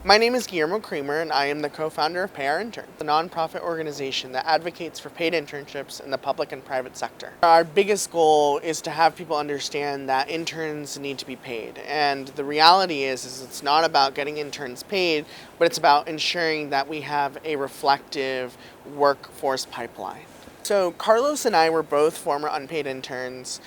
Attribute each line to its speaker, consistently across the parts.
Speaker 1: My name is Guillermo Creamer, and I am the co-founder of Our Interns, a nonprofit organization that advocates for paid internships in the public and private sector. Our biggest goal is to have people understand that interns need to be paid, and the reality is it's not about getting interns paid, but it's about ensuring that we have a reflective workforce pipeline. So Carlos and I were both former unpaid interns.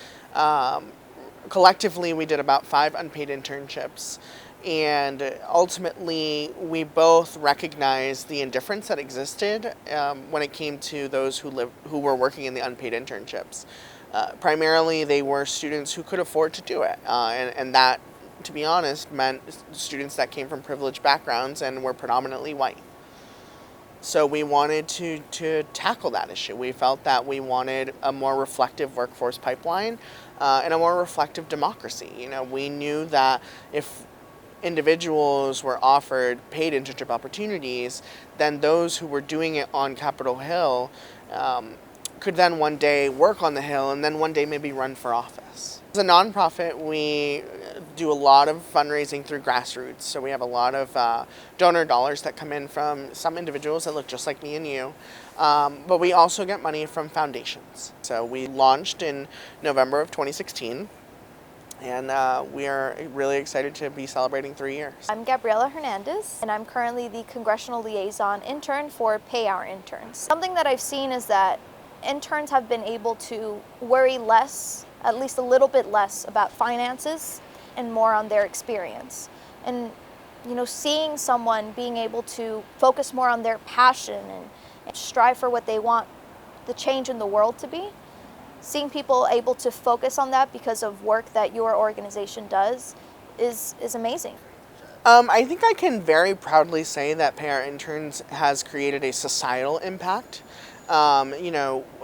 Speaker 1: Collectively, we did about 5 unpaid internships. And ultimately, we both recognized the indifference that existed when it came to those who were working in the unpaid internships. Primarily, they were students who could afford to do it, and that, to be honest, meant students that came from privileged backgrounds and were predominantly white. So we wanted to tackle that issue. We felt that we wanted a more reflective workforce pipeline and a more reflective democracy. We knew that if individuals were offered paid internship opportunities, then those who were doing it on Capitol Hill could then one day work on the Hill and then one day maybe run for office. As a nonprofit, we do a lot of fundraising through grassroots. So we have a lot of donor dollars that come in from some individuals that look just like me and you. But we also get money from foundations. So we launched in November of 2016. And we are really excited to be celebrating 3 years.
Speaker 2: I'm Gabriela Hernandez, and I'm currently the Congressional Liaison Intern for Our Interns. Something that I've seen is that interns have been able to worry less, at least a little bit less, about finances and more on their experience. And seeing someone being able to focus more on their passion and strive for what they want the change in the world to be, seeing people able to focus on that because of work that your organization does is amazing.
Speaker 1: I think I can very proudly say that Our Interns has created a societal impact.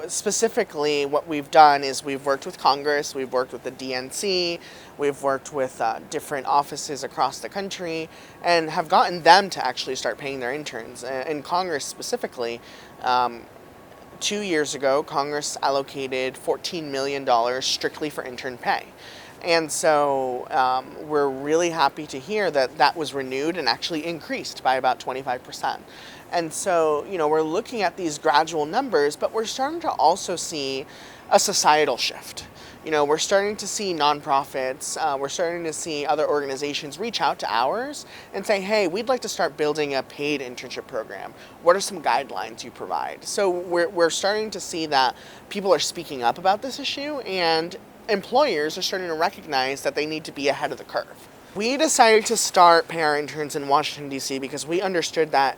Speaker 1: Specifically what we've done is we've worked with Congress, we've worked with the DNC, we've worked with different offices across the country and have gotten them to actually start paying their interns. In Congress specifically, 2 years ago, Congress allocated $14 million strictly for intern pay. And so we're really happy to hear that that was renewed and actually increased by about 25%. And so, we're looking at these gradual numbers, but we're starting to also see a societal shift. We're starting to see nonprofits, we're starting to see other organizations reach out to ours and say, hey, we'd like to start building a paid internship program. What are some guidelines you provide? So we're starting to see that people are speaking up about this issue and employers are starting to recognize that they need to be ahead of the curve. We decided to start Our Interns in Washington, D.C. because we understood that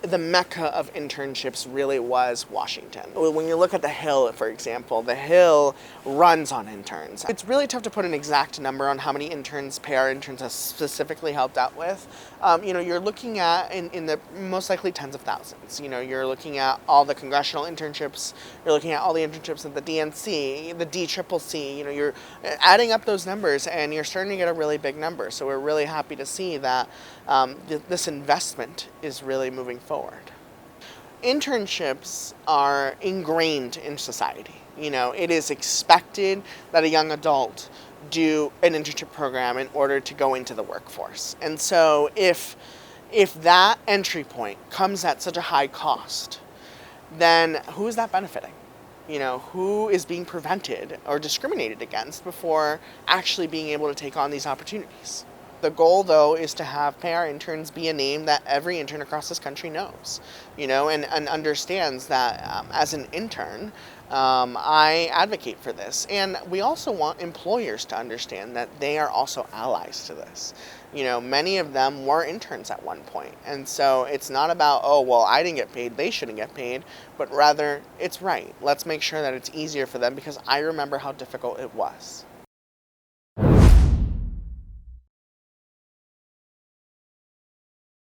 Speaker 1: the mecca of internships really was Washington. When you look at the Hill, for example, the Hill runs on interns. It's really tough to put an exact number on how many interns Our Interns has specifically helped out with. You're looking at, in the most likely tens of thousands. You're looking at all the congressional internships, you're looking at all the internships at the DNC, the DCCC, you're adding up those numbers and you're starting to get a really big number. So we're really happy to see that this investment is really moving forward. Internships are ingrained in society. It is expected that a young adult do an internship program in order to go into the workforce. And so if that entry point comes at such a high cost, then who is that benefiting? Who is being prevented or discriminated against before actually being able to take on these opportunities? The goal, though, is to have Our Interns be a name that every intern across this country knows, and understands that as an intern, I advocate for this. And we also want employers to understand that they are also allies to this. Many of them were interns at one point. And so it's not about, oh, well, I didn't get paid, they shouldn't get paid, but rather it's right. Let's make sure that it's easier for them because I remember how difficult it was.